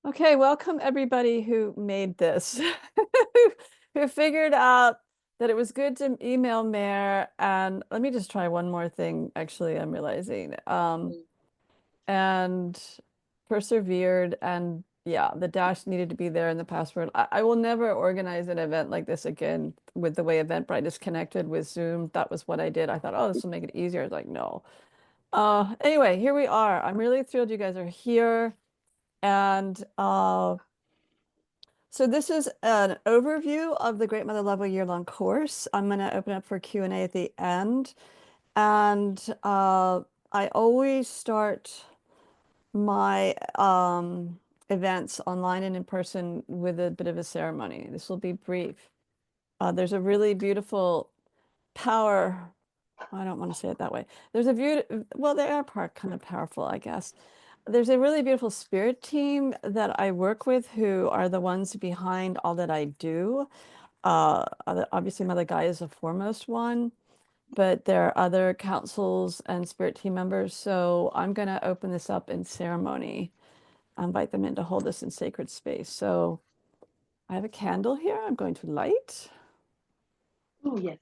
Okay, welcome everybody who made this, who figured out that it was good to email Mayor. And let me just try one more thing, actually, I'm realizing. And persevered, and yeah, the dash needed to be there in the password. I will never organize an event like this again with the way Eventbrite is connected with Zoom. That was what I did. I thought, oh, this will make it easier. I was like, no. Anyway, here we are. I'm really thrilled you guys are here. And so this is an overview of the Great Mother Level year-long course. I'm going to open up for Q&A at the end. And I always start my events online and in person with a bit of a ceremony. This will be brief. There's a really beautiful power. I don't want to say it that way. There's a beautiful, well, they are kind of powerful, I guess. There's a really beautiful spirit team that I work with who are the ones behind all that I do. Obviously, Mother Gaia is the foremost one, but there are other councils and spirit team members. So I'm going to open this up in ceremony. I invite them in to hold this in sacred space. So I have a candle here I'm going to light. Oh, yes.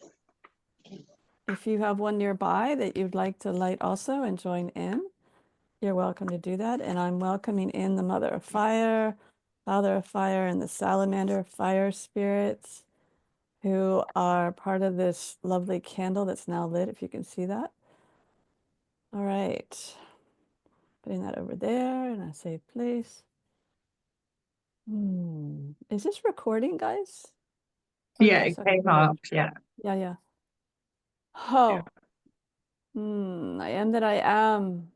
If you have one nearby that you'd like to light also and join in, you're welcome to do that. And I'm welcoming in the Mother of Fire, Father of Fire, and the Salamander Fire spirits who are part of this lovely candle that's now lit, if you can see that. All right. Putting that over there in a safe place. Is this recording, guys? Oh, Yeah, yes. it Okay, came good. up. Yeah. Yeah, yeah. Yeah. Oh, I am that I am.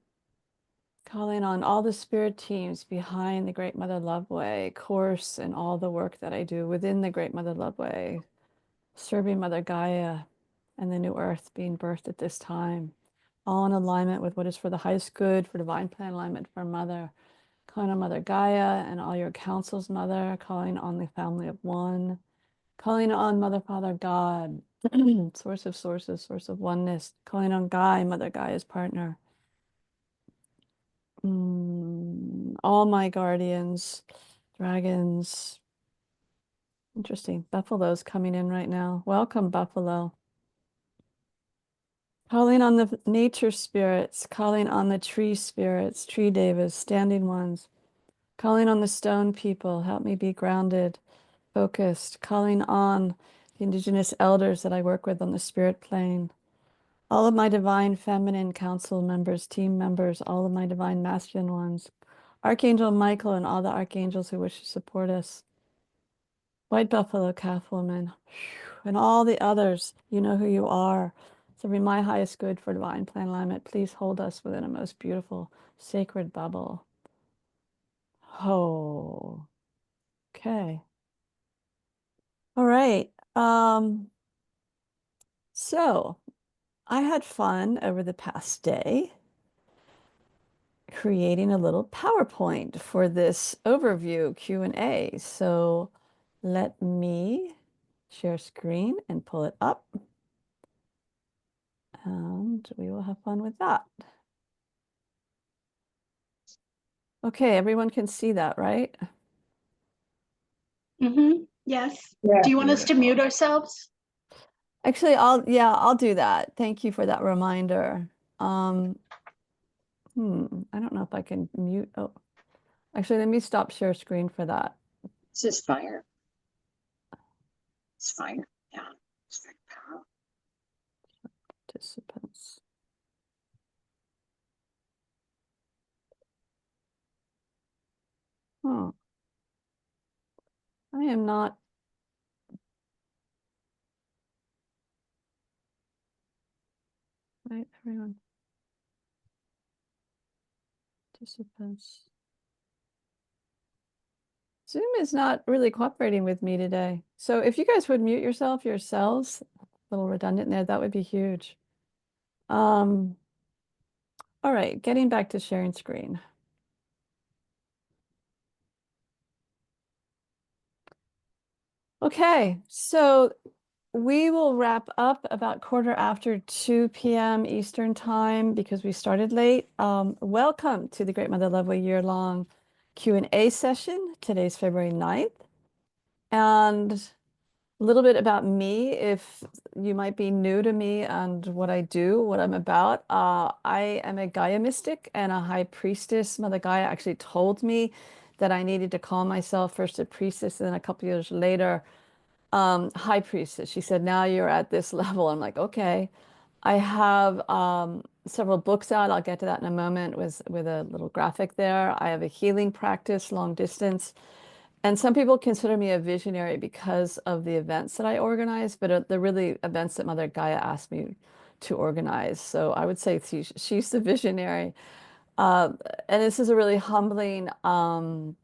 Calling on all the spirit teams behind the Great Mother Love Way course and all the work that I do within the Great Mother Love Way, serving Mother Gaia and the new earth being birthed at this time, all in alignment with what is for the highest good, for divine plan alignment for Mother. Calling on Mother Gaia and all your councils, Mother, calling on the family of one, calling on Mother, Father, God, source of sources, source of oneness, calling on Gaia, Mother Gaia's partner. All my guardians, dragons. Interesting. Buffalo's coming in right now. Welcome, Buffalo. Calling on the nature spirits, calling on the tree spirits, tree devas, standing ones. Calling on the stone people, help me be grounded, focused. Calling on the indigenous elders that I work with on the spirit plane. All of my divine feminine council members, team members, all of my divine masculine ones. Archangel Michael and all the archangels who wish to support us. White Buffalo, Calf Woman, and all the others, you know who you are. Serving my highest good for divine plan alignment, please hold us within a most beautiful, sacred bubble. Oh, okay. All right. So I had fun over the past day creating a little PowerPoint for this overview Q&A. So let me share screen and pull it up. And we will have fun with that. Okay, everyone can see that, right? Yes. Yeah. Do you want us to mute ourselves? Actually, I'll do that. Thank you for that reminder. I don't know if I can mute. Oh, actually, let me stop share screen for that. It's just fire. It's fire. Yeah. It's very powerful. Participants. Oh, I am not. Right, everyone. Participants. Zoom is not really cooperating with me today. So if you guys would mute yourselves, a little redundant there, that would be huge. All right, getting back to sharing screen. Okay, so we will wrap up about 2 p.m. Eastern time because we started late. Welcome to the Great Mother Love Way year-long Q&A session. Today's February 9th. And a little bit about me, if you might be new to me and what I do, what I'm about. I am a Gaia mystic and a high priestess. Mother Gaia actually told me that I needed to call myself first a priestess and then a couple years later, high priestess. She said, now you're at this level. I'm like, okay. I have several books out. I'll get to that in a moment with a little graphic there. I have a healing practice, long distance. And some people consider me a visionary because of the events that I organize, but they're really events that Mother Gaia asked me to organize. So I would say she's the visionary. Uh, and this is a really humbling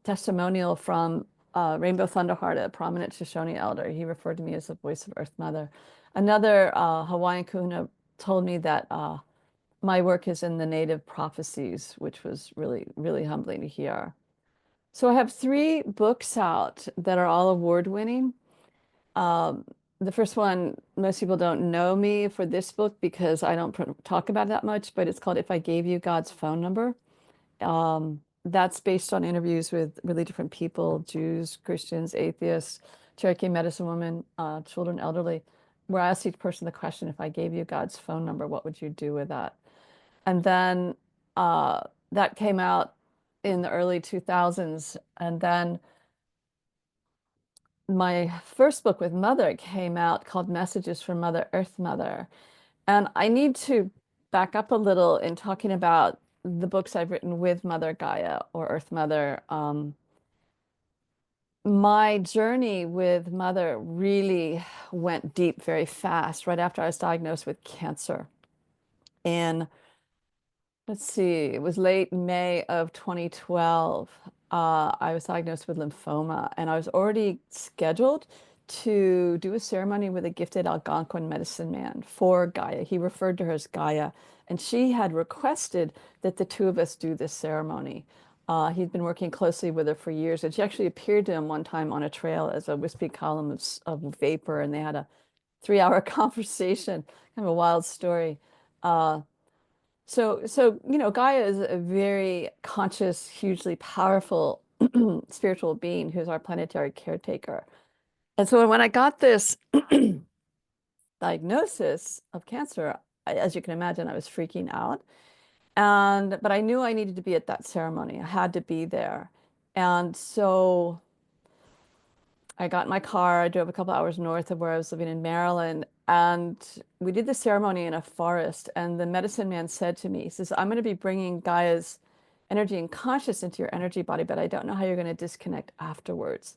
testimonial from Rainbow Thunderheart, a prominent Shoshone elder. He referred to me as the voice of Earth Mother. Another Hawaiian kahuna told me that my work is in the native prophecies, which was really, really humbling to hear. So I have three books out that are all award-winning. Um, the first one, most people don't know me for this book because I don't talk about it that much, but it's called If I Gave You God's Phone Number. That's based on interviews with really different people, Jews, Christians, atheists, Cherokee medicine women, children, elderly, where I asked each person the question, if I gave you God's phone number, what would you do with that? And then uh, that came out in the early 2000s. And then my first book with Mother came out called Messages from Mother Earth Mother. And I need to back up a little in talking about the books I've written with Mother Gaia or Earth Mother. My journey with Mother really went deep very fast right after I was diagnosed with cancer. And let's see, it was late May of 2012. I was diagnosed with lymphoma, and I was already scheduled to do a ceremony with a gifted Algonquin medicine man for Gaia. He referred to her as Gaia, and she had requested that the two of us do this ceremony. He'd been working closely with her for years, and she actually appeared to him one time on a trail as a wispy column of vapor, and they had a 3-hour conversation, kind of a wild story. Uh, so, Gaia is a very conscious, hugely powerful spiritual being who's our planetary caretaker. And so when I got this diagnosis of cancer, as you can imagine, I was freaking out. But I knew I needed to be at that ceremony. I had to be there. And so I got in my car. I drove a couple hours north of where I was living in Maryland, and we did the ceremony in a forest. And the medicine man said to me, he says, I'm going to be bringing Gaia's energy and conscious into your energy body, but I don't know how you're going to disconnect afterwards.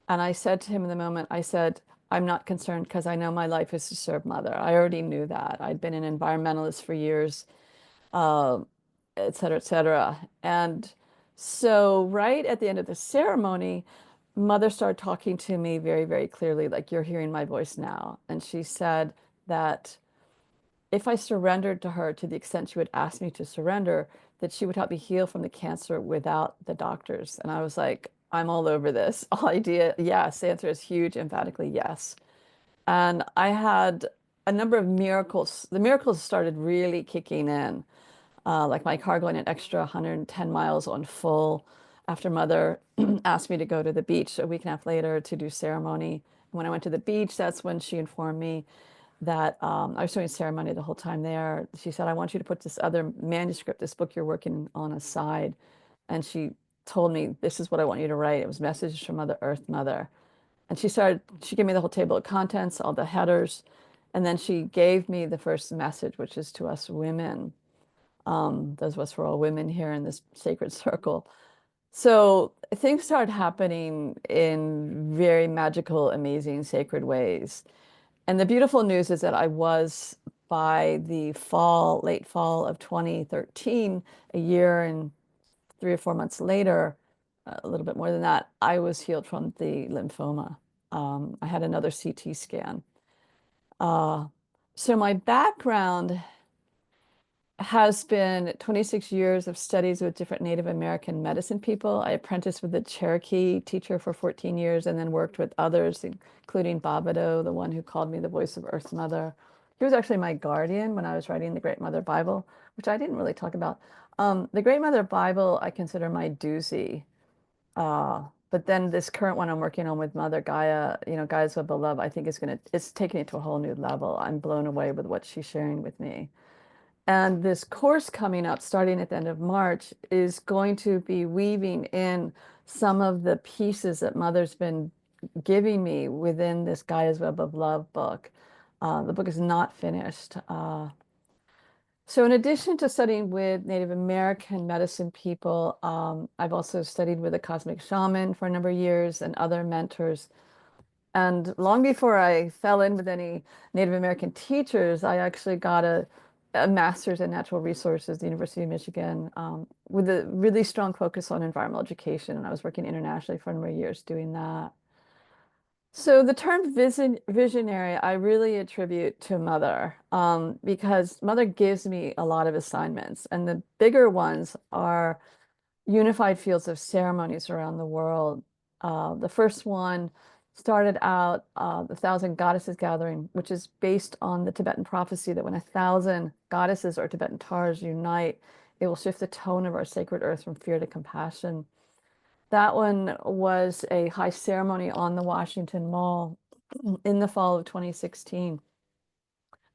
And I said to him in the moment, I said, I'm not concerned because I know my life is to serve Mother. I already knew that. I'd been an environmentalist for years, uh, et cetera, et cetera. And so right at the end of the ceremony, Mother started talking to me very, very clearly, like, you're hearing my voice now. And she said that if I surrendered to her to the extent she would ask me to surrender, that she would help me heal from the cancer without the doctors. And I was like, I'm all over this idea. Yes, the answer is huge, emphatically yes. And I had a number of miracles. The miracles started really kicking in, like my car going an extra 110 miles on full after Mother asked me to go to the beach a week and a half later to do ceremony. When I went to the beach, that's when she informed me that I was doing ceremony the whole time there. She said, I want you to put this other manuscript, this book you're working on, aside. And she told me, this is what I want you to write. It was Messages from Mother Earth Mother. And she gave me the whole table of contents, all the headers. And then she gave me the first message, which is to us women. Those of us who are all women here in this sacred circle. So things started happening in very magical, amazing, sacred ways. And the beautiful news is that I was, by the fall, late fall of 2013, a year and 3 or 4 months later, a little bit more than that, I was healed from the lymphoma. I had another CT scan. Uh, so my background has been 26 years of studies with different Native American medicine people. I apprenticed with a Cherokee teacher for 14 years and then worked with others, including Babido, the one who called me the voice of Earth Mother. He was actually my guardian when I was writing the Great Mother Bible, which I didn't really talk about. The Great Mother Bible, I consider my doozy. But then this current one I'm working on with Mother Gaia, Gaia's Web of Love, I think it's taking it to a whole new level. I'm blown away with what she's sharing with me. And this course coming up, starting at the end of March, is going to be weaving in some of the pieces that Mother's been giving me within this Gaia's Web of Love book. The book is not finished. So in addition to studying with Native American medicine people, I've also studied with a cosmic shaman for a number of years and other mentors. And long before I fell in with any Native American teachers, I actually got a master's in natural resources at the University of Michigan, with a really strong focus on environmental education. And I was working internationally for a number of years doing that. So the term visionary, I really attribute to Mother, because Mother gives me a lot of assignments, and the bigger ones are unified fields of ceremonies around the world. The first one started out the Thousand Goddesses Gathering, which is based on the Tibetan prophecy that when 1,000 goddesses or Tibetan Tars unite, it will shift the tone of our sacred earth from fear to compassion. That one was a high ceremony on the Washington Mall in the fall of 2016.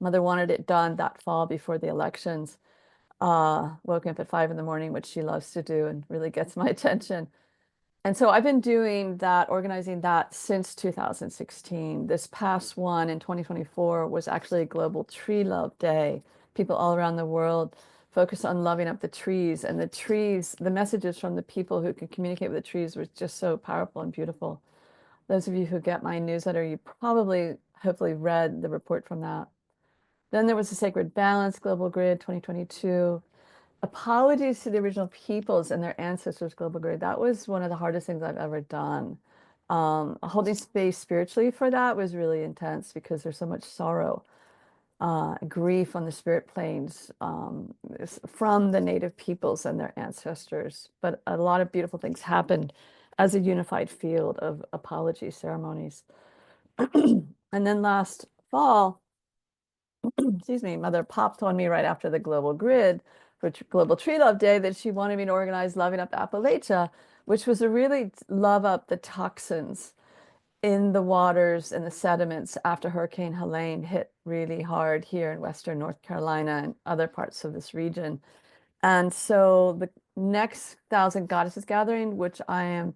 Mother wanted it done that fall before the elections. Woke up at 5 in the morning, which she loves to do and really gets my attention. And so I've been doing that, organizing that since 2016. This past one in 2024 was actually a Global Tree Love Day. People all around the world focus on loving up the trees, and the trees, the messages from the people who can communicate with the trees was just so powerful and beautiful. Those of you who get my newsletter, you probably, hopefully read the report from that. Then there was the Sacred Balance Global Grid 2022. Apologies to the original peoples and their ancestors' global grid. That was one of the hardest things I've ever done. Holding space spiritually for that was really intense because there's so much sorrow, grief on the spirit planes, from the native peoples and their ancestors. But a lot of beautiful things happened as a unified field of apology ceremonies. And then last fall, excuse me, Mother popped on me right after the Global Grid for Global Tree Love Day that she wanted me to organize Loving Up Appalachia, which was to really love up the toxins in the waters and the sediments after Hurricane Helene hit really hard here in Western North Carolina and other parts of this region. And so the next Thousand Goddesses Gathering, which I am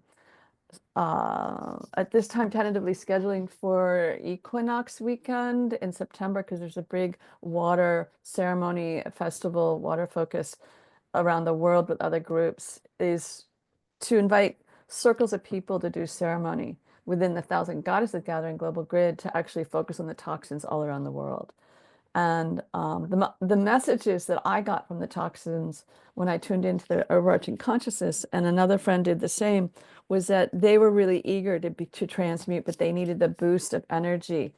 at this time tentatively scheduling for equinox weekend in September, because there's a big water ceremony festival, water focus around the world with other groups, is to invite circles of people to do ceremony within the Thousand Goddesses Gathering Global Grid to actually focus on the toxins all around the world. And the messages that I got from the toxins when I tuned into the overarching consciousness, and another friend did the same, was that they were really eager to transmute, but they needed the boost of energy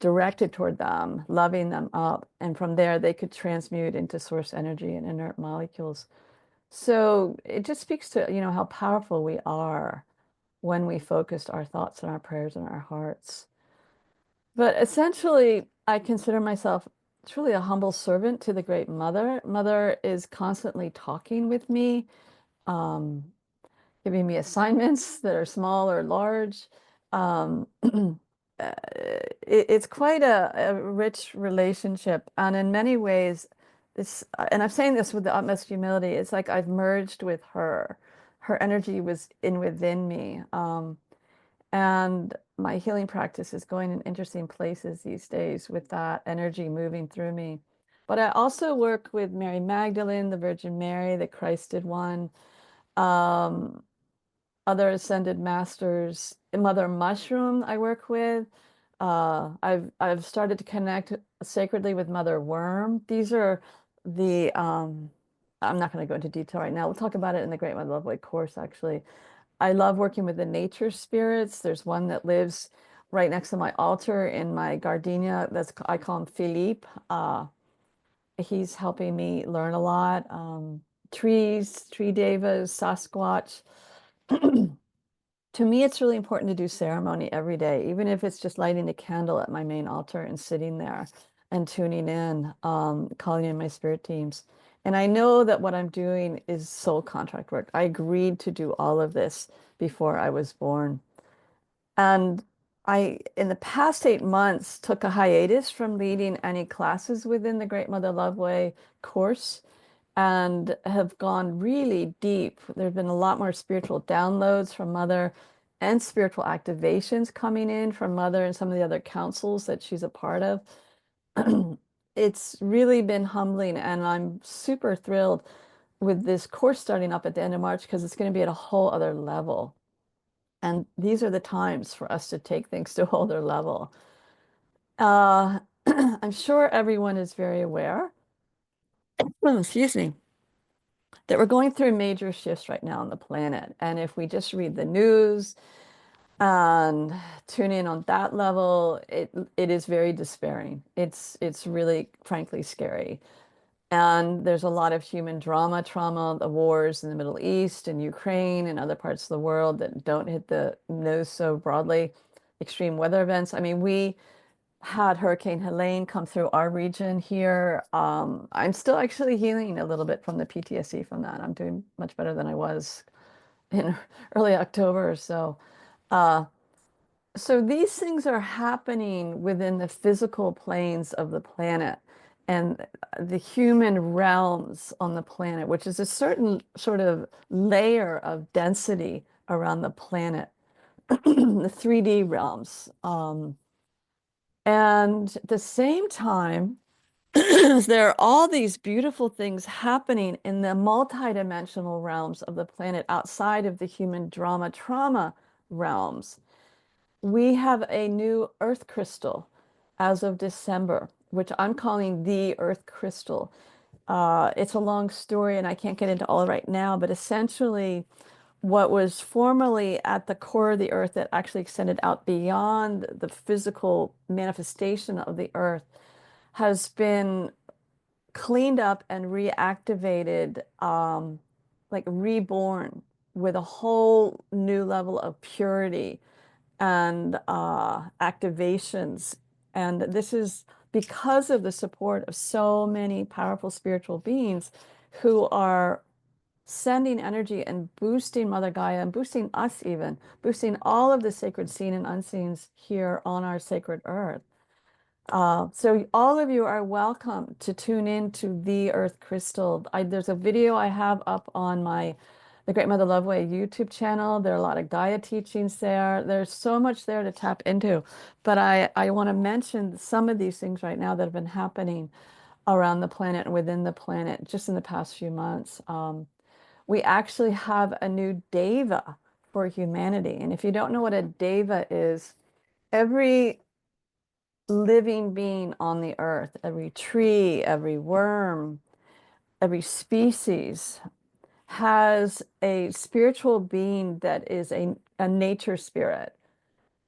directed toward them, loving them up. And from there, they could transmute into source energy and inert molecules. So it just speaks to, how powerful we are when we focused our thoughts and our prayers and our hearts. But essentially, I consider myself truly a humble servant to the Great Mother. Mother is constantly talking with me, um, giving me assignments that are small or large. It's quite a rich relationship. And in many ways, and I'm saying this with the utmost humility, it's like I've merged with her. Her energy was within me. And my healing practice is going in interesting places these days with that energy moving through me. But I also work with Mary Magdalene, the Virgin Mary, the Christed One, um, other ascended masters, Mother Mushroom I work with. I've started to connect sacredly with Mother Worm. These are the I'm not going to go into detail right now. We'll talk about it in the Great Mother Love Way course, actually. I love working with the nature spirits. There's one that lives right next to my altar in my gardenia. I call him Philippe. He's helping me learn a lot. Trees, tree devas, Sasquatch. To me, it's really important to do ceremony every day, even if it's just lighting a candle at my main altar and sitting there and tuning in, calling in my spirit teams. And I know that what I'm doing is soul contract work. I agreed to do all of this before I was born. And I, in the past 8 months, took a hiatus from leading any classes within the Great Mother Love Way course and have gone really deep. There have been a lot more spiritual downloads from Mother and spiritual activations coming in from Mother and some of the other councils that she's a part of. It's really been humbling, and I'm super thrilled with this course starting up at the end of March because it's going to be at a whole other level. And these are the times for us to take things to a whole other level. Uh, I'm sure everyone is very aware, excuse me, that we're going through major shifts right now on the planet. And if we just read the news and tune in on that level, it is very despairing. It's really, frankly, scary. And there's a lot of human trauma, the wars in the Middle East and Ukraine and other parts of the world that don't hit the news so broadly. Extreme weather events. I mean, we had Hurricane Helene come through our region here. I'm still actually healing a little bit from the PTSD from that. I'm doing much better than I was in early October or so. Uh, so these things are happening within the physical planes of the planet and the human realms on the planet, which is a certain sort of layer of density around the planet, the 3D realms. And at the same time, there are all these beautiful things happening in the multidimensional realms of the planet outside of the human trauma realms. We have a new earth crystal as of December, which I'm calling the earth crystal. It's a long story and I can't get into all right now, but essentially, what was formerly at the core of the earth that actually extended out beyond the physical manifestation of the earth has been cleaned up and reactivated, like reborn with a whole new level of purity and activations. And this is because of the support of so many powerful spiritual beings who are sending energy and boosting Mother Gaia and boosting us even, boosting all of the sacred seen and unseens here on our sacred earth. So all of you are welcome to tune in to the Earth Crystal. There's a video I have up on the Great Mother Love Way YouTube channel. There are a lot of Gaia teachings there. There's so much there to tap into. But I want to mention some of these things right now that have been happening around the planet and within the planet just in the past few months. We actually have a new deva for humanity. And if you don't know what a deva is, every living being on the earth, every tree, every worm, every species has a spiritual being that is a nature spirit.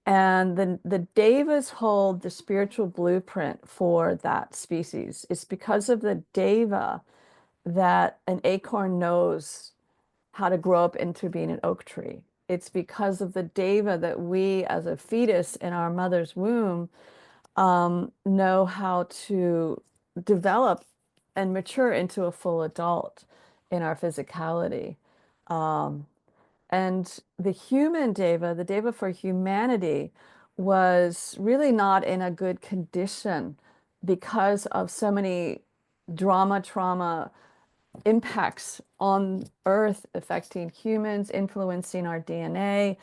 And the devas hold the spiritual blueprint for that species. It's because of the deva that an acorn knows how to grow up into being an oak tree. It's because of the deva that we, as a fetus in our mother's womb, know how to develop and mature into a full adult in our physicality. Um, and the human deva, the deva for humanity, was really not in a good condition because of so many trauma impacts on Earth affecting humans, influencing our DNA.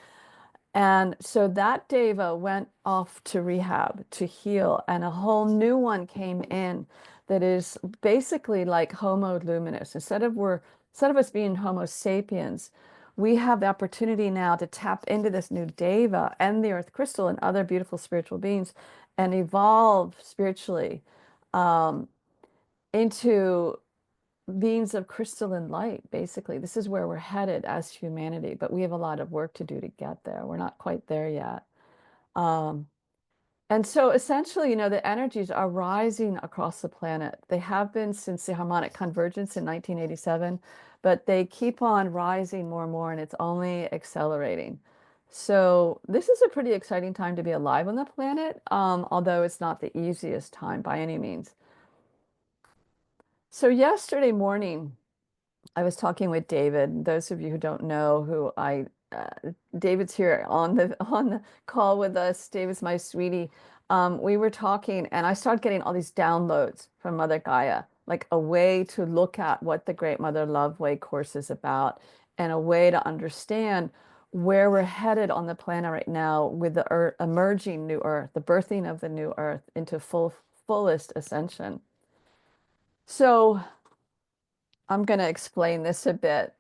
And so that deva went off to rehab to heal, and a whole new one came in that is basically like Homo luminous. Instead of us being Homo sapiens, we have the opportunity now to tap into this new deva and the earth crystal and other beautiful spiritual beings and evolve spiritually um, into beings of crystalline light, basically. This is where we're headed as humanity, but we have a lot of work to do to get there. We're not quite there yet. Um, and so essentially, the energies are rising across the planet. They have been since the harmonic convergence in 1987, but they keep on rising more and more, and it's only accelerating. So this is a pretty exciting time to be alive on the planet, although it's not the easiest time by any means. So yesterday morning, I was talking with David. Those of you who don't know who David's here on the on the call with us. David's my sweetie. We were talking, and I started getting all these downloads from Mother Gaia, like a way to look at what the Great Mother Love Way course is about, and a way to understand where we're headed on the planet right now with the earth, emerging new Earth, the birthing of the new Earth into fullest ascension. So I'm going to explain this a bit.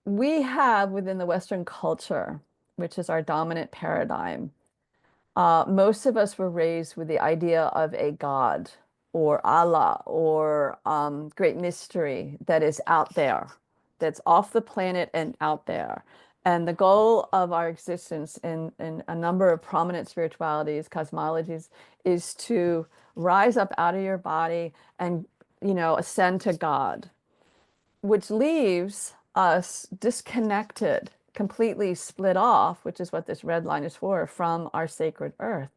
We have within the Western culture, which is our dominant paradigm, most of us were raised with the idea of a God or Allah or great mystery that is out there, that's off the planet and out there. And the goal of our existence in a number of prominent spiritualities, cosmologies, is to rise up out of your body and, ascend to God, which leaves us disconnected, completely split off, which is what this red line is for, from our sacred earth.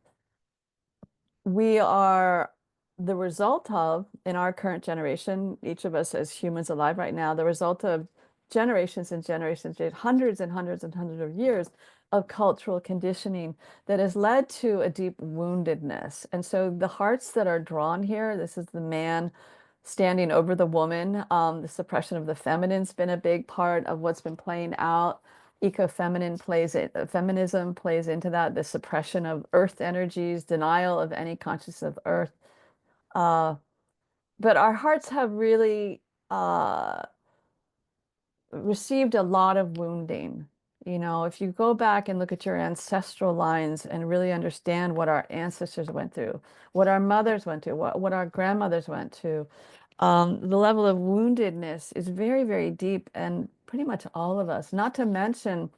We are the result of, in our current generation, each of us as humans alive right now, the result of generations and generations, hundreds and hundreds and hundreds of years of cultural conditioning that has led to a deep woundedness. And so the hearts that are drawn here, this is the man standing over the woman. The suppression of the feminine's been a big part of what's been playing out. Ecofeminine plays it, feminism plays into that, the suppression of earth energies, denial of any consciousness of earth. But our hearts have really received a lot of wounding. If you go back and look at your ancestral lines and really understand what our ancestors went through, what our mothers went through, what our grandmothers went to, the level of woundedness is very, very deep, and pretty much all of us, not to mention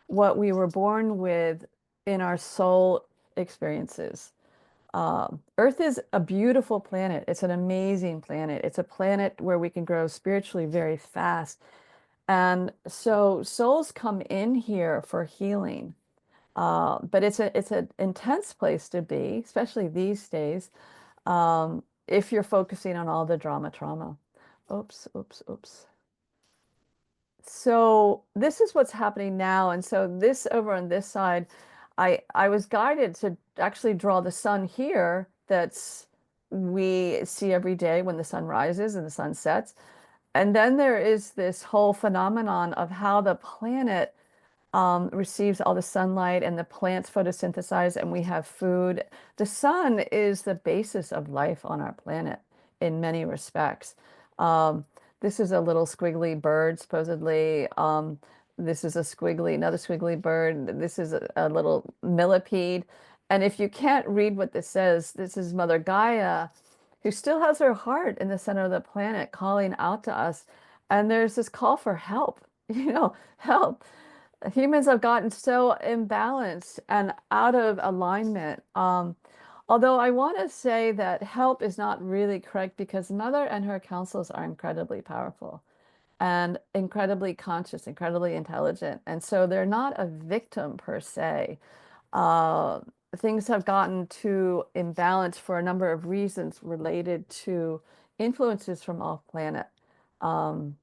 what we were born with in our soul experiences. Earth is a beautiful planet. It's an amazing planet. It's a planet where we can grow spiritually very fast. And so souls come in here for healing. But it's an intense place to be, especially these days, if you're focusing on all the drama, trauma. Oops, oops, oops. So this is what's happening now. And so this over on this side, I was guided to actually draw the sun here that's we see every day when the sun rises and the sun sets. And then there is this whole phenomenon of how the planet receives all the sunlight and the plants photosynthesize and we have food. The sun is the basis of life on our planet in many respects. Um, this is a little squiggly bird, supposedly. This is another squiggly bird. This is a little millipede. And if you can't read what this says, this is Mother Gaia, who still has her heart in the center of the planet calling out to us. And there's this call for help, help. Humans have gotten so imbalanced and out of alignment. Although I want to say that help is not really correct because Mother and her councils are incredibly powerful and incredibly conscious, incredibly intelligent. And so they're not a victim per se. Uh, Things have gotten too imbalanced for a number of reasons related to influences from off planet. Um,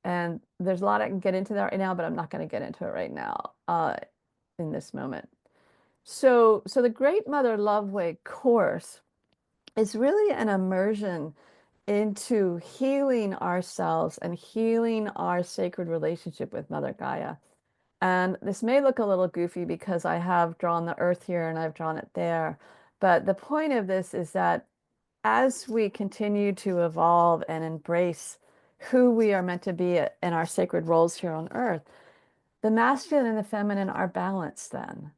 and there's a lot I can get into that right now, but I'm not going to get into it right now in this moment. So the Great Mother Love Way course is really an immersion into healing ourselves and healing our sacred relationship with Mother Gaia. And this may look a little goofy because I have drawn the earth here and I've drawn it there. But the point of this is that as we continue to evolve and embrace who we are meant to be in our sacred roles here on earth, the masculine and the feminine are balanced then.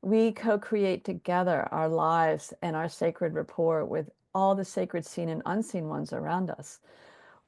We co-create together our lives and our sacred rapport with all the sacred seen and unseen ones around us.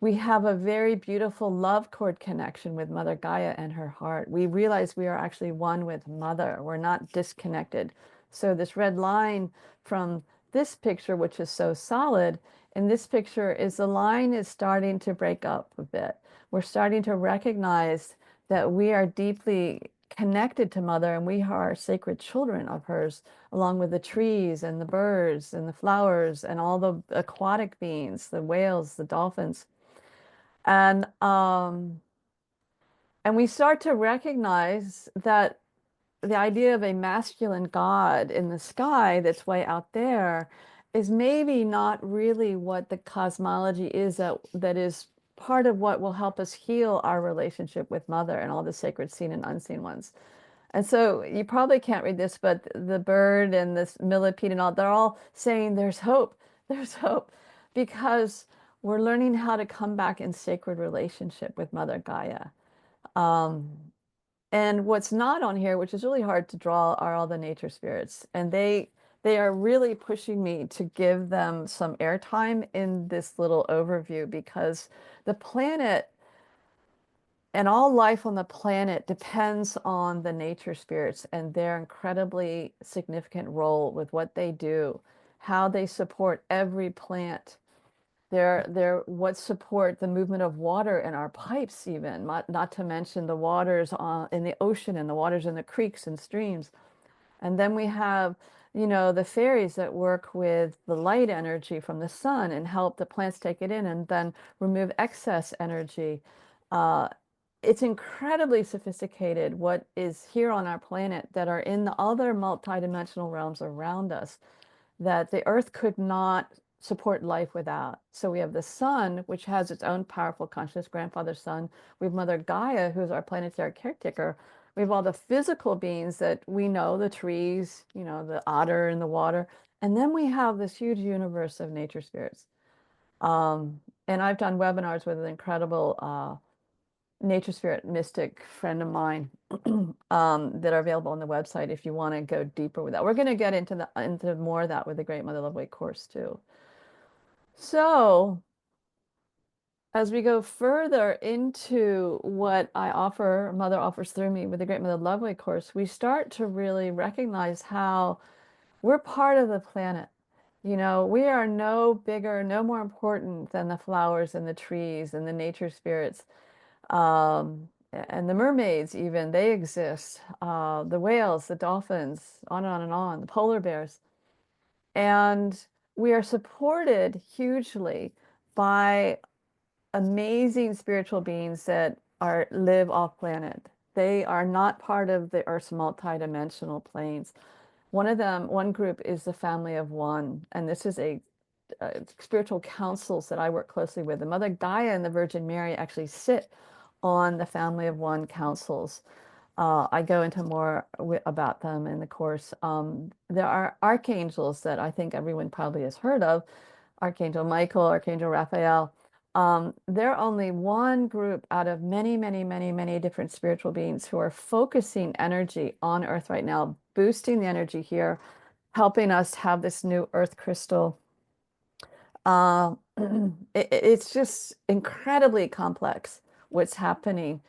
We have a very beautiful love cord connection with Mother Gaia and her heart. We realize we are actually one with Mother. We're not disconnected. So this red line from this picture, which is so solid, in this picture is the line is starting to break up a bit. We're starting to recognize that we are deeply connected to Mother, and we are sacred children of hers, along with the trees and the birds and the flowers and all the aquatic beings, the whales, the dolphins. And and we start to recognize that the idea of a masculine god in the sky that's way out there is maybe not really what the cosmology is, that is part of what will help us heal our relationship with Mother and all the sacred seen and unseen ones. And so you probably can't read this, but the bird and this millipede and all, they're all saying there's hope. There's hope because we're learning how to come back in sacred relationship with Mother Gaia. Um, and what's not on here, which is really hard to draw, are all the nature spirits. And they are really pushing me to give them some airtime in this little overview because the planet and all life on the planet depends on the nature spirits and their incredibly significant role with what they do, how they support every plant. They're what support the movement of water in our pipes, even, not to mention the waters in the ocean and the waters in the creeks and streams. And then we have, the fairies that work with the light energy from the sun and help the plants take it in and then remove excess energy. Uh, it's incredibly sophisticated what is here on our planet that are in the other multidimensional realms around us that the earth could not support life without. So we have the sun, which has its own powerful consciousness, grandfather sun. We have Mother Gaia, who's our planetary caretaker. We have all the physical beings that we know, the trees, the otter in the water. And then we have this huge universe of nature spirits. And I've done webinars with an incredible nature spirit mystic friend of mine that are available on the website if you want to go deeper with that. We're going to get into more of that with the Great Mother Love Way course too. So as we go further into what Mother offers through me with the Great Mother Love Way course, we start to really recognize how we're part of the planet. We are no bigger, no more important than the flowers and the trees and the nature spirits. And the mermaids, even, they exist. The whales, the dolphins, on and on and on, the polar bears. And we are supported hugely by amazing spiritual beings that live off planet. They are not part of the Earth's multidimensional planes. One group is the family of one, and this is a spiritual councils that I work closely with. The Mother Gaia and the Virgin Mary actually sit on the family of one councils. I go into more about them in the course. There are archangels that I think everyone probably has heard of. Archangel Michael, Archangel Raphael. They're only one group out of many, many, many, many different spiritual beings who are focusing energy on Earth right now, boosting the energy here, helping us have this new Earth crystal. Uh, it's just incredibly complex what's happening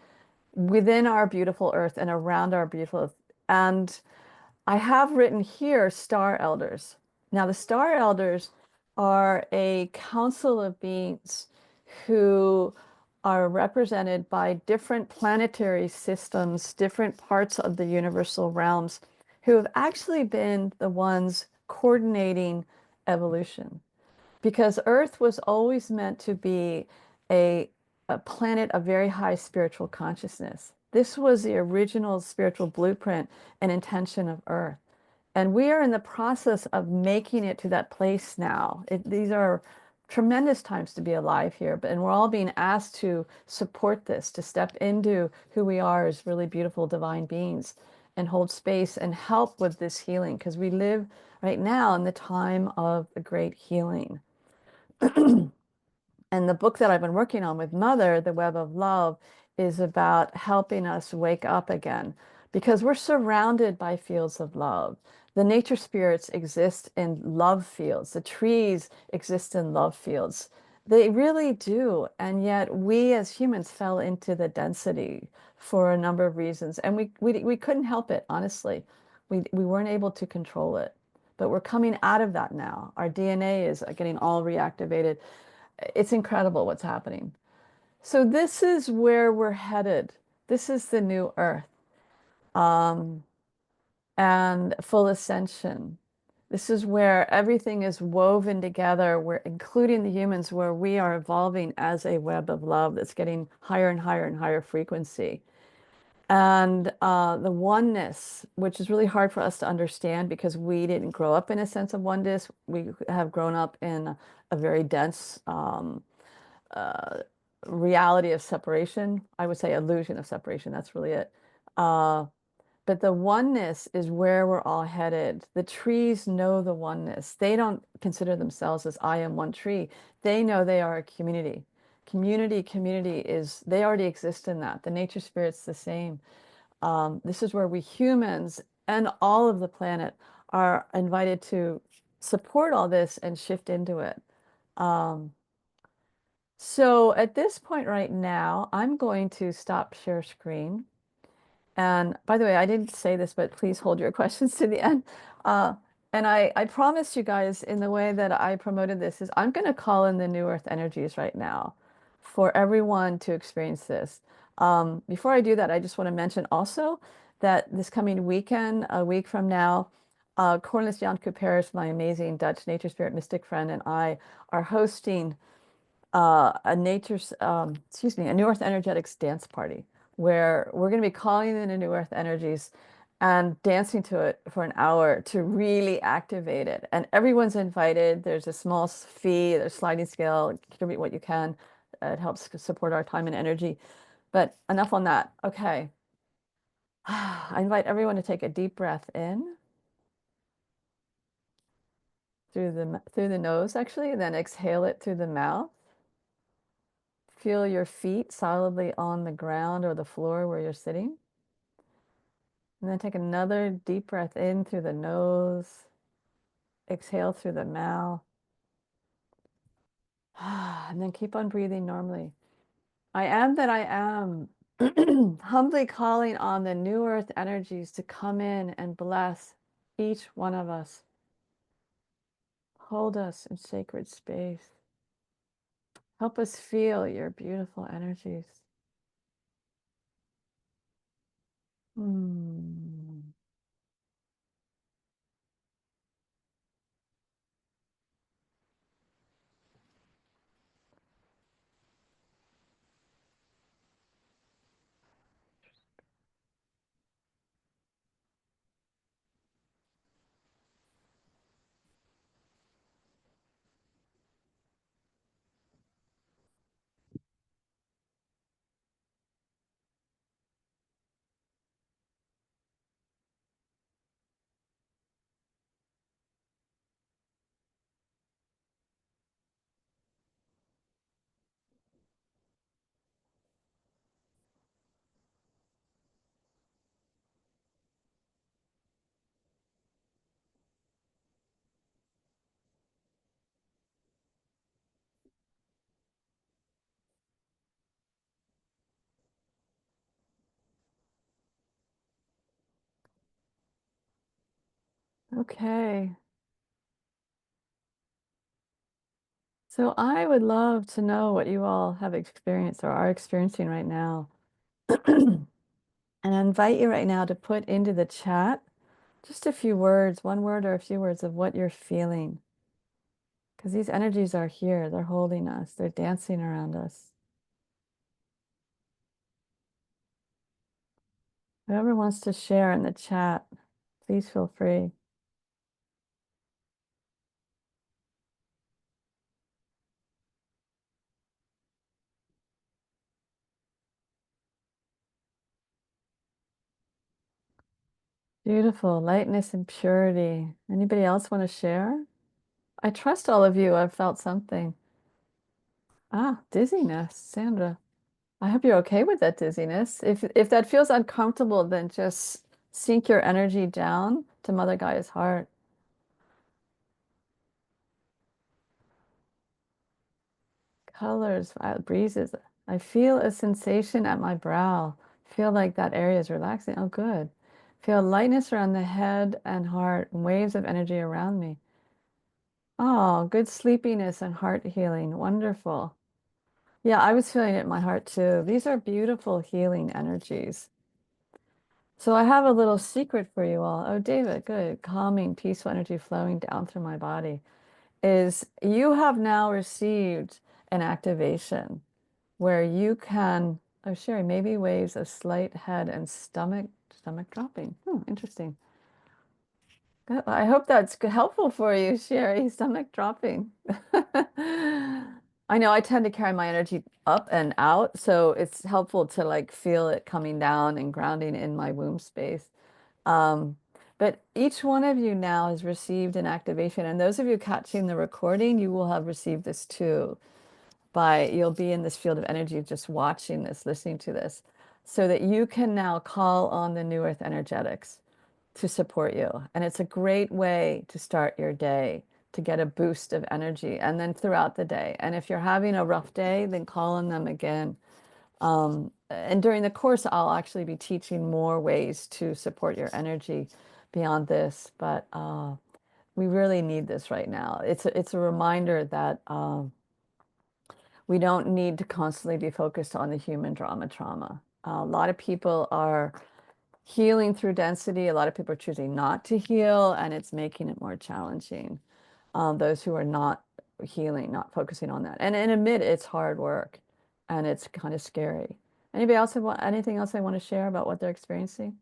within our beautiful Earth and around our beautiful Earth. And I have written here star elders. Now, the star elders are a council of beings who are represented by different planetary systems, different parts of the universal realms, who have actually been the ones coordinating evolution. Because Earth was always meant to be a planet of very high spiritual consciousness. This was the original spiritual blueprint and intention of Earth. And we are in the process of making it to that place now. These are tremendous times to be alive here, and we're all being asked to support this, to step into who we are as really beautiful divine beings and hold space and help with this healing, because we live right now in the time of the great healing. And the book that I've been working on with Mother, The Web of Love, is about helping us wake up again because we're surrounded by fields of love. The nature spirits exist in love fields. The trees exist in love fields. They really do. And yet we as humans fell into the density for a number of reasons. And we couldn't help it, honestly. We weren't able to control it. But we're coming out of that now. Our DNA is getting all reactivated. It's incredible what's happening. So this is where we're headed. This is the new Earth. um, and full ascension. This is where everything is woven together, where including the humans, where we are evolving as a web of love that's getting higher and higher and higher frequency. And the oneness, which is really hard for us to understand because we didn't grow up in a sense of oneness. We have grown up in a very dense uh, reality of separation. I would say illusion of separation. That's really it. Uh, but the oneness is where we're all headed. The trees know the oneness. They don't consider themselves as I am one tree. They know they are a community. Community is, they already exist in that. The nature spirit's the same. This is where we humans and all of the planet are invited to support all this and shift into it. Um, so at this point right now, I'm going to stop share screen. And by the way, I didn't say this, but please hold your questions to the end. Uh, and I promised you guys in the way that I promoted this is I'm going to call in the New Earth energies right now for everyone to experience this. Before I do that, I just want to mention also that this coming weekend, a week from now, Cornelis Jan Couperus, my amazing Dutch nature spirit mystic friend, and I are hosting a New Earth Energetics dance party where we're going to be calling in the New Earth energies and dancing to it for an hour to really activate it. And everyone's invited. There's a small fee, there's sliding scale, contribute what you can. It helps support our time and energy. But enough on that. Okay. I invite everyone to take a deep breath in through the nose, actually, and then exhale it through the mouth. Feel your feet solidly on the ground or the floor where you're sitting. And then take another deep breath in through the nose. Exhale through the mouth. And then keep on breathing normally. I am that I am. Humbly calling on the new earth energies to come in and bless each one of us. Hold us in sacred space. Help us feel your beautiful energies. Hmm. Okay. So I would love to know what you all have experienced or are experiencing right now. And I invite you right now to put into the chat just a few words, one word or a few words of what you're feeling. Because these energies are here, they're holding us, they're dancing around us. Whoever wants to share in the chat, please feel free. Beautiful, lightness and purity. Anybody else want to share? I trust all of you. I've felt something. Ah, dizziness, Sandra. I hope you're okay with that dizziness. If that feels uncomfortable, then just sink your energy down to Mother Gaia's heart. Colors, breezes. I feel a sensation at my brow. Feel like that area is relaxing. Oh, good. Feel lightness around the head and heart, and waves of energy around me. Oh, good sleepiness and heart healing. Wonderful. Yeah, I was feeling it in my heart too. These are beautiful healing energies. So I have a little secret for you all. Oh, David, good. Calming, peaceful energy flowing down through my body is you have now received an activation where you can, oh, Sherry, maybe waves of slight head and stomach dropping. Interesting. I hope that's helpful for you, Sherry. Stomach dropping. I know I tend to carry my energy up and out, so it's helpful to like feel it coming down and grounding in my womb space. Um, but each one of you now has received an activation, and those of you catching the recording, you will have received this too. You'll be in this field of energy just watching this, listening to this, so that you can now call on the new earth energetics to support you. And it's a great way to start your day, to get a boost of energy, and then throughout the day. And if you're having a rough day, then call on them again. And during the course, I'll actually be teaching more ways to support your energy beyond this. But we really need this right now. It's a reminder that we don't need to constantly be focused on the human drama trauma. A lot of people are healing through density. A lot of people are choosing not to heal, and it's making it more challenging. Those who are not healing, not focusing on that, and admit it's hard work, and it's kind of scary. Anybody else have anything else they want to share about what they're experiencing?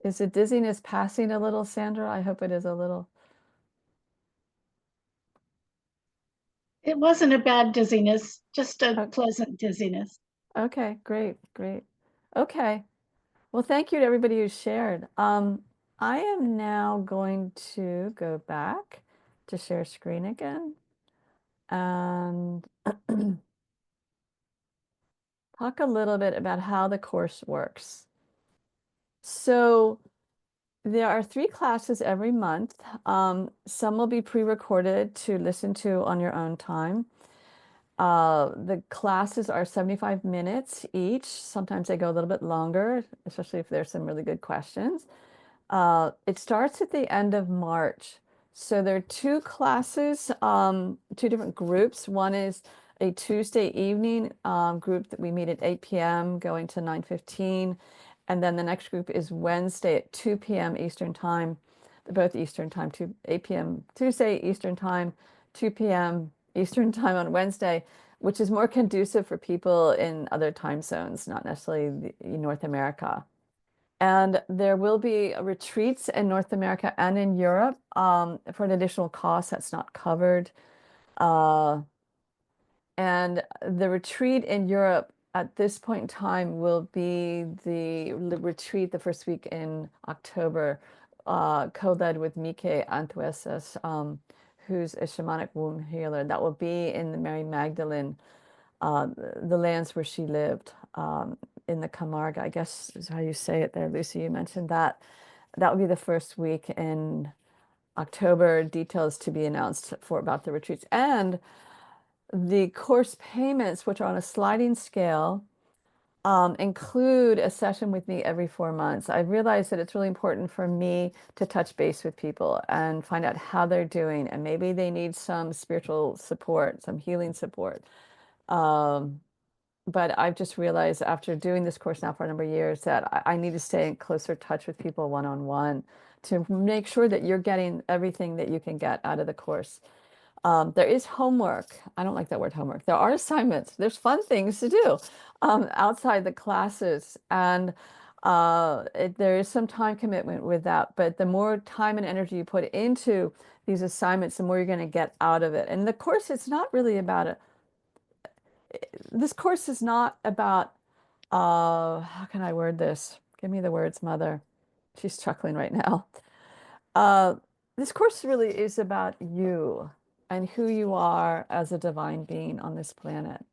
Is the dizziness passing a little, Sandra? I hope it is a little. It wasn't a bad dizziness, just a Oh, pleasant dizziness. okay, great, great. Okay. Well, thank you to everybody who shared. I am now going to go back to share screen again and talk a little bit about how the course works. So there are 3 classes every month. Some will be pre-recorded to listen to on your own time. The classes are 75 minutes each. Sometimes they go a little bit longer, especially if there's some really good questions. It starts at the end of March. So there are 2 classes, 2 different groups. One is a Tuesday evening group that we meet at 8 p.m. going to 9:15. And then the next group is Wednesday at 2 p.m. Eastern Time. They're both Eastern Time, 8 p.m. Tuesday, Eastern Time, 2 p.m. Eastern Time on Wednesday, which is more conducive for people in other time zones, not necessarily North America. And there will be retreats in North America and in Europe for an additional cost that's not covered. Uh, and the retreat in Europe at this point in time will be the retreat the first week in October, co-led with Mike Antuesas, who's a shamanic womb healer. That will be in the Mary Magdalene, the lands where she lived, in the Camargue, I guess is how you say it there, Lucy. You mentioned that. That will be the first week in October. Details to be announced for about the retreats. And the course payments, which are on a sliding scale, include a session with me every 4 months. I've realized that it's really important for me to touch base with people and find out how they're doing, and maybe they need some spiritual support, some healing support. But I've just realized after doing this course now for a number of years that I need to stay in closer touch with people one-on-one to make sure that you're getting everything that you can get out of the course. There is homework. I don't like that word homework. There are assignments. There's fun things to do outside the classes. And there is some time commitment with that. But the more time and energy you put into these assignments, the more you're going to get out of it. And the course, it's not really about it. This course is not about, how can I word this? Give me the words, Mother. She's chuckling right now. Uh, this course really is about you and who you are as a divine being on this planet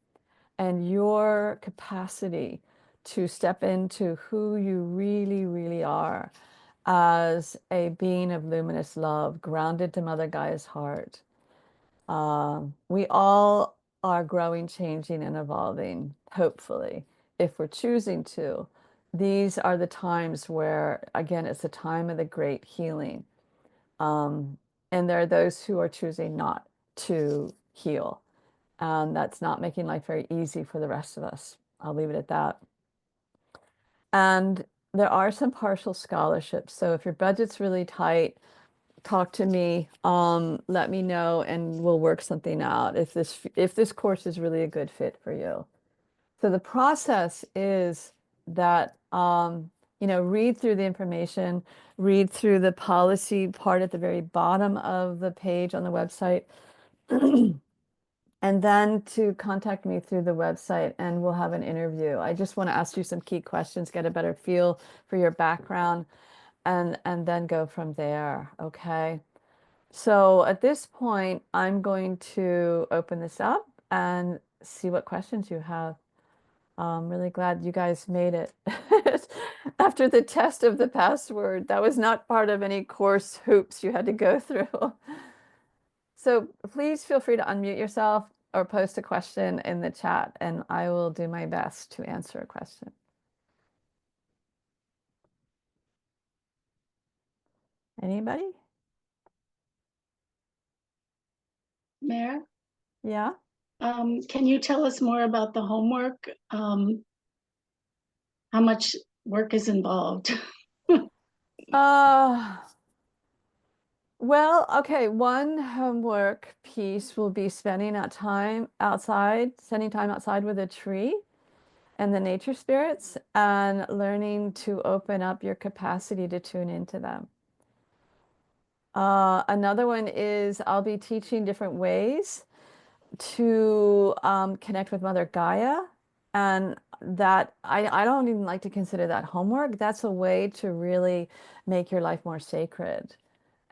and your capacity to step into who you really, really are as a being of luminous love, grounded to Mother Gaia's heart. We all are growing, changing, and evolving, hopefully, if we're choosing to. These are the times where, again, it's the time of the great healing. Um, and there are those who are choosing not to heal. And that's not making life very easy for the rest of us. I'll leave it at that. And there are some partial scholarships. So if your budget's really tight, talk to me, let me know, and we'll work something out if this course is really a good fit for you. So the process is that read through the information, read through the policy part at the very bottom of the page on the website, and then to contact me through the website and we'll have an interview. I just want to ask you some key questions, get a better feel for your background, and then go from there, okay? So at this point, I'm going to open this up and see what questions you have. I'm really glad you guys made it. After the test of the password, that was not part of any course hoops you had to go through. So please feel free to unmute yourself or post a question in the chat, and I will do my best to answer a question. Anybody? Mayor, Yeah? can you tell us more about the homework? How much work is involved? Uh, well, okay, one homework piece will be spending time outside with a tree and the nature spirits and learning to open up your capacity to tune into them. Another one is I'll be teaching different ways to connect with Mother Gaia. And that I don't even like to consider that homework. That's a way to really make your life more sacred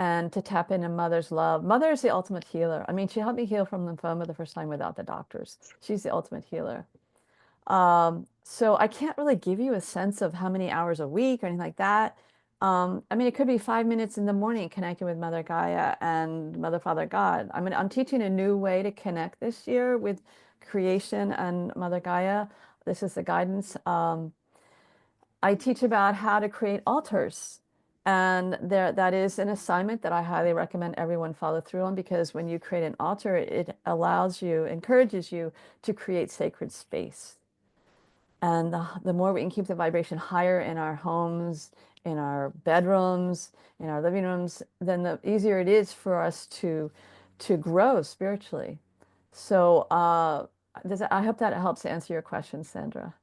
and to tap into Mother's love. Mother is the ultimate healer. I mean, she helped me heal from lymphoma the first time without the doctors. She's the ultimate healer. So I can't really give you a sense of how many hours a week or anything like that. I mean, it could be 5 minutes in the morning connecting with Mother Gaia and Mother Father God. I mean, I'm teaching a new way to connect this year with creation and Mother Gaia. This is the guidance. I teach about how to create altars. And that is an assignment that I highly recommend everyone follow through on, because when you create an altar, it allows you, encourages you to create sacred space. And the more we can keep the vibration higher in our homes, in our bedrooms, in our living rooms, then the easier it is for us to grow spiritually. So I hope that helps answer your question, Sandra.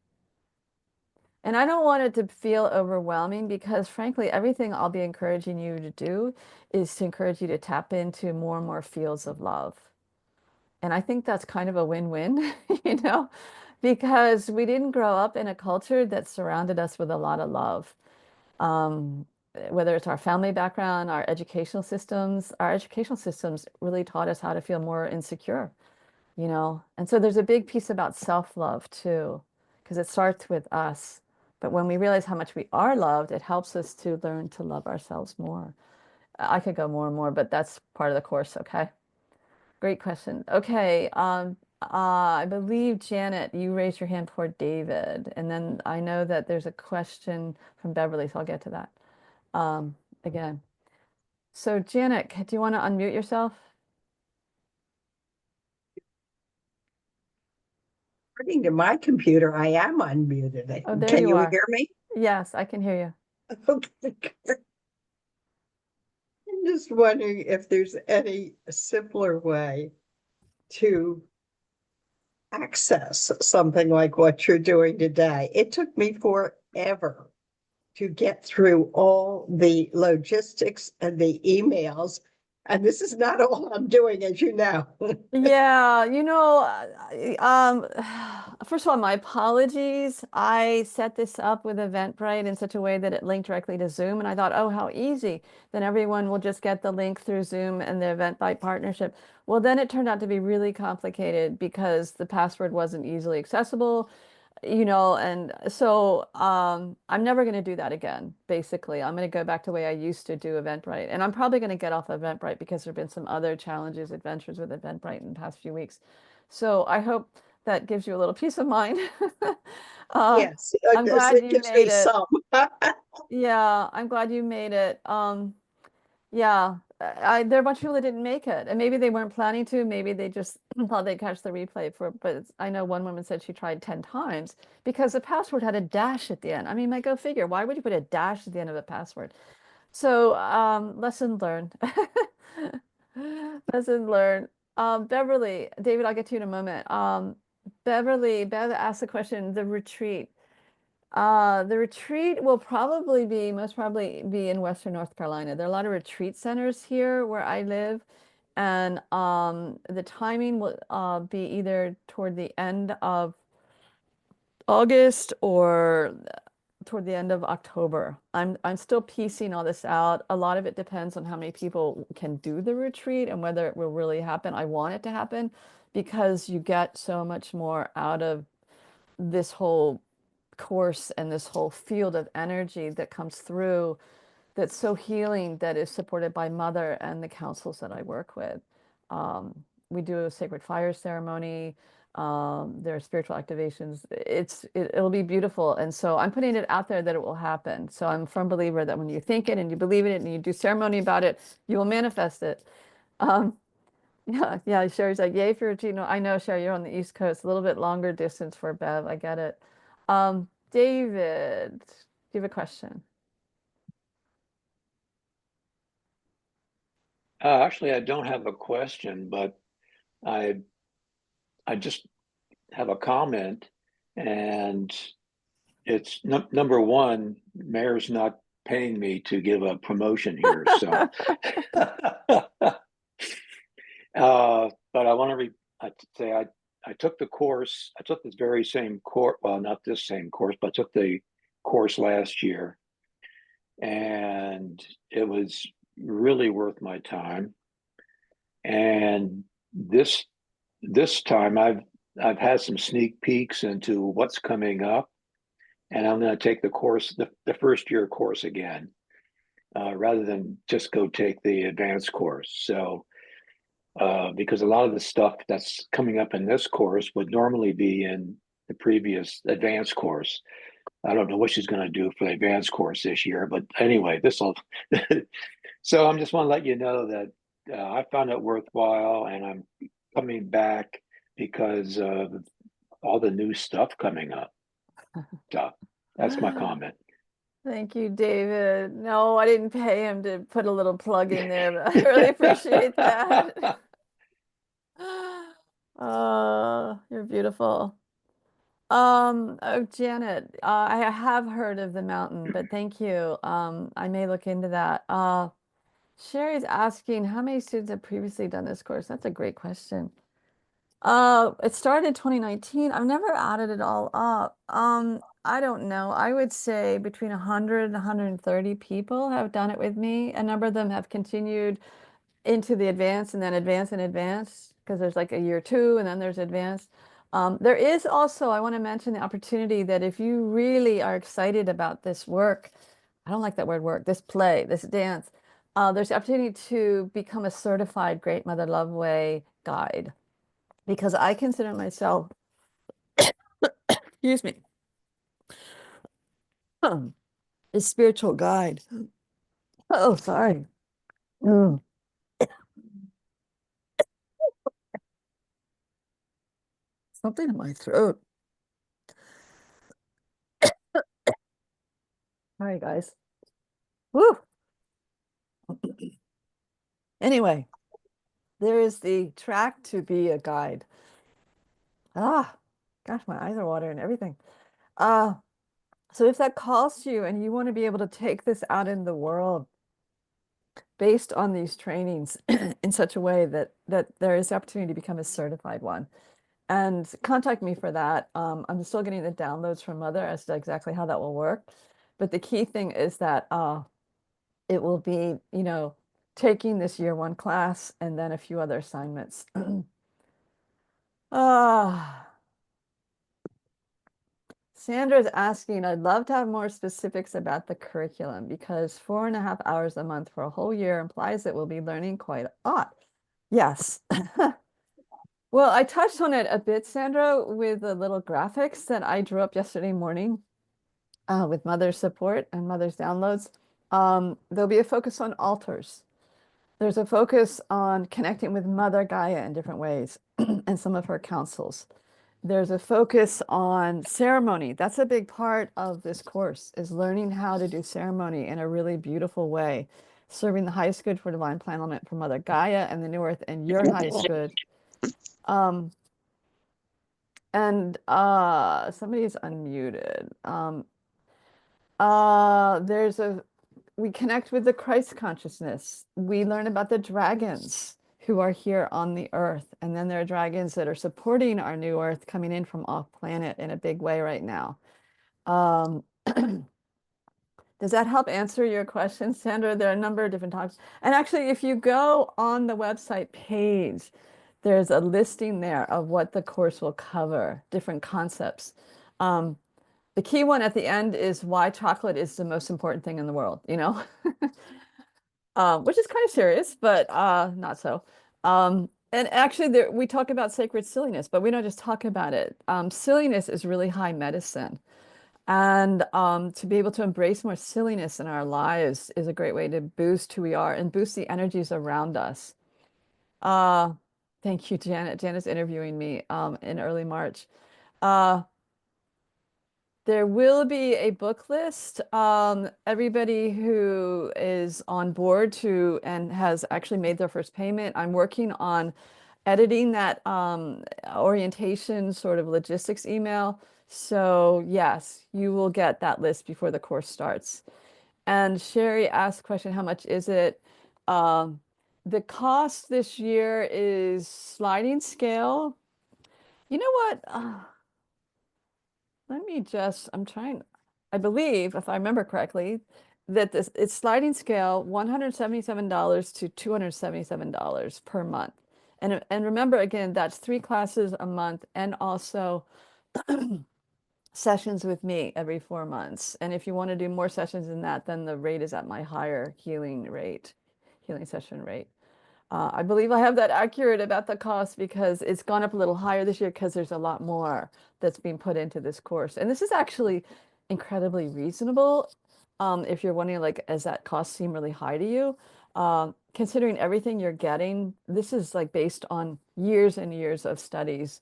And I don't want it to feel overwhelming, because frankly, everything I'll be encouraging you to do is to encourage you to tap into more and more fields of love. And I think that's kind of a win-win, because we didn't grow up in a culture that surrounded us with a lot of love. Whether it's our family background, our educational systems really taught us how to feel more insecure, And so there's a big piece about self-love too, because it starts with us. But when we realize how much we are loved, it helps us to learn to love ourselves more. I could go more and more, but that's part of the course, okay? Great question. Okay, I believe, Janet, you raised your hand for David, and then I know that there's a question from Beverly, so I'll get to that again. So Janet, do you want to unmute yourself? According to my computer, I am unmuted. Oh, there Can you you are. hear me? Yes, I can hear you. Okay. I'm just wondering if there's any simpler way to access something like what you're doing today. It took me forever to get through all the logistics and the emails. And this is not all I'm doing, as you know. Yeah, first of all, my apologies. I set this up with Eventbrite in such a way that it linked directly to Zoom, and I thought, oh, how easy. Then everyone will just get the link through Zoom and the Eventbrite partnership. Well, then it turned out to be really complicated because the password wasn't easily accessible. And so I'm never going to do that again. Basically, I'm going to go back to the way I used to do Eventbrite, and I'm probably going to get off Eventbrite because there have been some other challenges, adventures with Eventbrite in the past few weeks. So I hope that gives you a little peace of mind. Yes, I'm glad it you gives me made it. some. Yeah, I'm glad you made it. Yeah, there are a bunch of people that didn't make it, and maybe they weren't planning to. Maybe they just thought they'd catch the replay for. But I know one woman said she tried 10 times because the password had a dash at the end. I mean, my go figure. Why would you put a dash at the end of a password? So, lesson learned. Lesson learned. Beverly, David, I'll get to you in a moment. Bev asked the question, the retreat. The retreat will most probably be in Western North Carolina. There are a lot of retreat centers here where I live, and the timing will be either toward the end of August or toward the end of October. I'm still piecing all this out. A lot of it depends on how many people can do the retreat and whether it will really happen. I want it to happen because you get so much more out of this whole course and this whole field of energy that comes through that's so healing, that is supported by Mother and the councils that I work with. We do a sacred fire ceremony. There are spiritual activations. It'll be beautiful. And so I'm putting it out there that it will happen. So I'm a firm believer that when you think it and you believe in it and you do ceremony about it, you will manifest it. Um, yeah, Sherry's like, yay for Gino. I know, Sherry, you're on the East Coast, a little bit longer distance for Bev. I get it. David, do you have a question? Actually, I don't have a question, but I I just have a comment, and it's number one, Mayor's not paying me to give a promotion here, so but I want to say I took the course. I took this very same course. Well, not this same course, but I took the course last year, and it was really worth my time. And this time I've had some sneak peeks into what's coming up, and I'm going to take the course, the first year course again, rather than just go take the advanced course. So because a lot of the stuff that's coming up in this course would normally be in the previous advanced course. I don't know what she's going to do for the advanced course this year, but anyway, this will. So I'm just want to let you know that I found it worthwhile, and I'm coming back because of all the new stuff coming up. So that's my comment. Thank you, David. No, I didn't pay him to put a little plug in there, but I really appreciate that. You're beautiful. Oh, Janet, I have heard of the mountain, but thank you. I may look into that. Sherry's asking how many students have previously done this course? That's a great question. It started in 2019. I've never added it all up. I don't know. I would say between 100 and 130 people have done it with me. A number of them have continued into the advanced and then advanced and advanced, because there's like a year two and then there's advanced. There is also, I want to mention the opportunity that if you really are excited about this work, I don't like that word work, this play, this dance, there's the opportunity to become a certified Great Mother Love Way guide, because I consider myself, excuse me, a spiritual guide. Oh, sorry. Mm. Something in my throat. Sorry, guys. Woo. Anyway, there is the track to be a guide. Ah, gosh, my eyes are watering and everything. Uh, so if that calls to you and you want to be able to take this out in the world based on these trainings in such a way that there is opportunity to become a certified one, and contact me for that. I'm still getting the downloads from Mother as to exactly how that will work. But the key thing is that it will be, taking this year one class and then a few other assignments. Ah, Sandra's asking, I'd love to have more specifics about the curriculum, because 4.5 hours a month for a whole year implies that we'll be learning quite a lot. Yes. Well, I touched on it a bit, Sandra, with the little graphics that I drew up yesterday morning with Mother's support and Mother's downloads. There'll be a focus on altars. There's a focus on connecting with Mother Gaia in different ways and some of her counsels. There's a focus on ceremony. That's a big part of this course, is learning how to do ceremony in a really beautiful way, serving the highest good for divine plan element for Mother Gaia and the new earth and your highest good. And somebody's unmuted. We connect with the Christ consciousness. We learn about the dragons who are here on the earth. And then there are dragons that are supporting our new earth coming in from off planet in a big way right now. Does that help answer your question, Sandra? There are a number of different talks. And actually, if you go on the website page, there's a listing there of what the course will cover, different concepts. The key one at the end is why chocolate is the most important thing in the world, you know? Which is kind of serious, but not so. And actually, we talk about sacred silliness, but we don't just talk about it. Silliness is really high medicine. And to be able to embrace more silliness in our lives is a great way to boost who we are and boost the energies around us. Thank you, Janet. Janet's interviewing me in early March. There will be a book list. Everybody who is on board to and has actually made their first payment, I'm working on editing that orientation sort of logistics email. So yes, you will get that list before the course starts. And Sherry asked a question, how much is it? The cost this year is sliding scale. You know what? Let me just, I believe, if I remember correctly, that it's sliding scale $177 to $277 per month. And remember, again, that's 3 classes a month and also sessions with me every 4 months. And if you want to do more sessions than that, then the rate is at my higher healing session rate. I believe I have that accurate about the cost because it's gone up a little higher this year because there's a lot more that's being put into this course. And this is actually incredibly reasonable. If you're wondering, like, does that cost seem really high to you? Considering everything you're getting, this is like based on years and years of studies,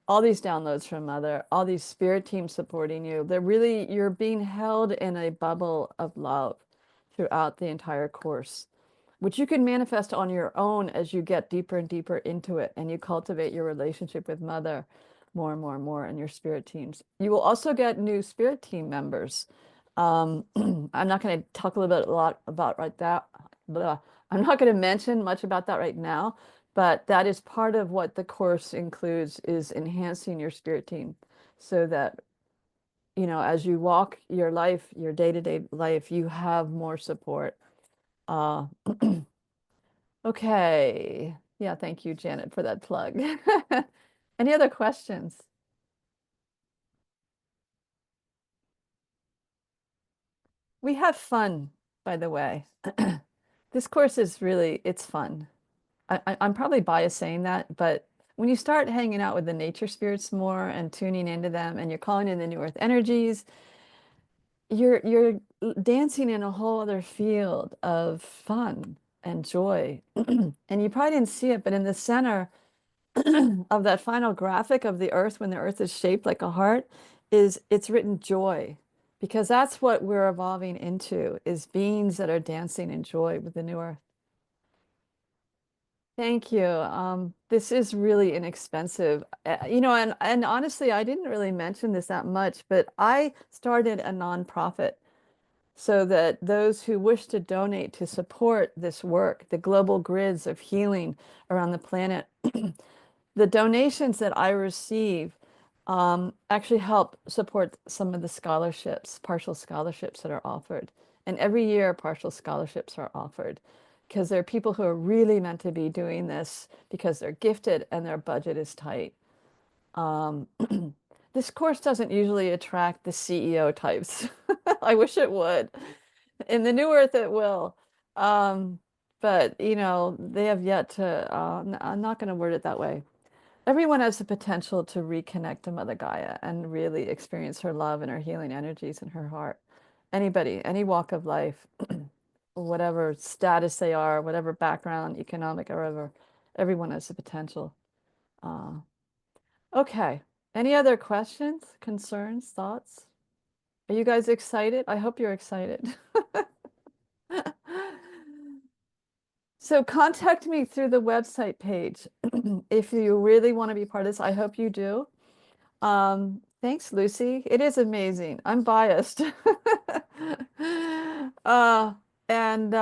all these downloads from Mother, all these spirit teams supporting you. You're being held in a bubble of love throughout the entire course, which you can manifest on your own as you get deeper and deeper into it and you cultivate your relationship with Mother more and more and more and your spirit teams. You will also get new spirit team members. I'm not going to talk a lot about right that. Blah. I'm not going to mention much about that right now, but that is part of what the course includes, is enhancing your spirit team so that, you know, as you walk your life, your day-to-day life, you have more support. Okay. Yeah, thank you, Janet, for that plug. Any other questions? We have fun, by the way. This course is really, it's fun. I'm probably biased saying that, but when you start hanging out with the nature spirits more and tuning into them and you're calling in the new earth energies, you're dancing in a whole other field of fun and joy. And you probably didn't see it, but in the center of that final graphic of the earth, when the earth is shaped like a heart, it's written joy, because that's what we're evolving into, is beings that are dancing in joy with the new earth. Thank you. This is really inexpensive. You know, and honestly, I didn't really mention this that much, but I started a nonprofit so that those who wish to donate to support this work, the global grids of healing around the planet, the donations that I receive actually help support some of the scholarships, partial scholarships that are offered. And every year, partial scholarships are offered because there are people who are really meant to be doing this because they're gifted and their budget is tight. This course doesn't usually attract the CEO types. I wish it would. In the new earth, it will. But, you know, they have yet to, I'm not going to word it that way. Everyone has the potential to reconnect to Mother Gaia and really experience her love and her healing energies in her heart. Anybody, any walk of life. whatever status they are, whatever background, economic or whatever. Everyone has the potential. Okay. Any other questions, concerns, thoughts? Are you guys excited? I hope you're excited. So contact me through the website page if you really want to be part of this. I hope you do. Thanks, Lucy. It is amazing. I'm biased. And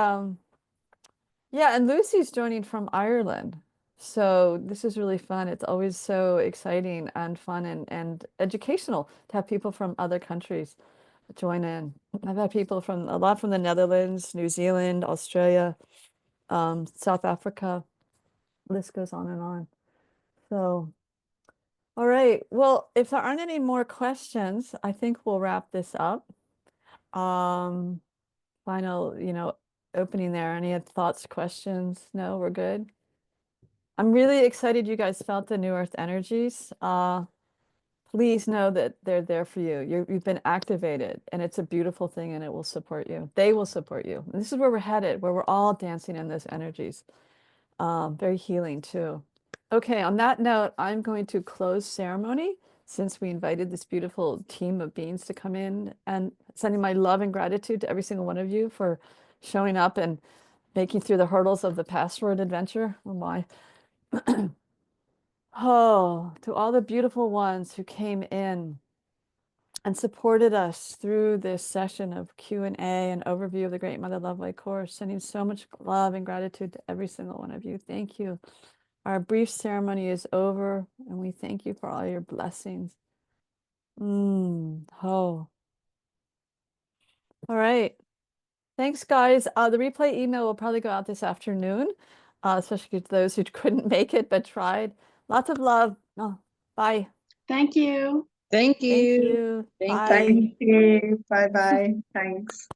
yeah, and Lucy's joining from Ireland. So this is really fun. It's always so exciting and fun and educational to have people from other countries join in. I've had people from a lot from the Netherlands, New Zealand, Australia, South Africa. List goes on and on. So, all right. Well, if there aren't any more questions, I think we'll wrap this up. Final, opening there. Any thoughts, questions? No, we're good. I'm really excited you guys felt the New Earth energies. Please know that they're there for you. You've been activated, and it's a beautiful thing, and it will support you. They will support you. And this is where we're headed, where we're all dancing in those energies. Very healing too. Okay, on that note, I'm going to close ceremony since we invited this beautiful team of beings to come in, and sending my love and gratitude to every single one of you for showing up and making through the hurdles of the password adventure. Oh my. Oh, to all the beautiful ones who came in and supported us through this session of Q&A and overview of the Great Mother Love Light course, sending so much love and gratitude to every single one of you. Thank you. Our brief ceremony is over, and we thank you for all your blessings. Oh. All right. Thanks, guys. The replay email will probably go out this afternoon, especially to those who couldn't make it but tried. Lots of love. Oh, bye. Thank you. Thank Thank you. you. Thank Bye. you. Thank you. Bye bye. Thanks.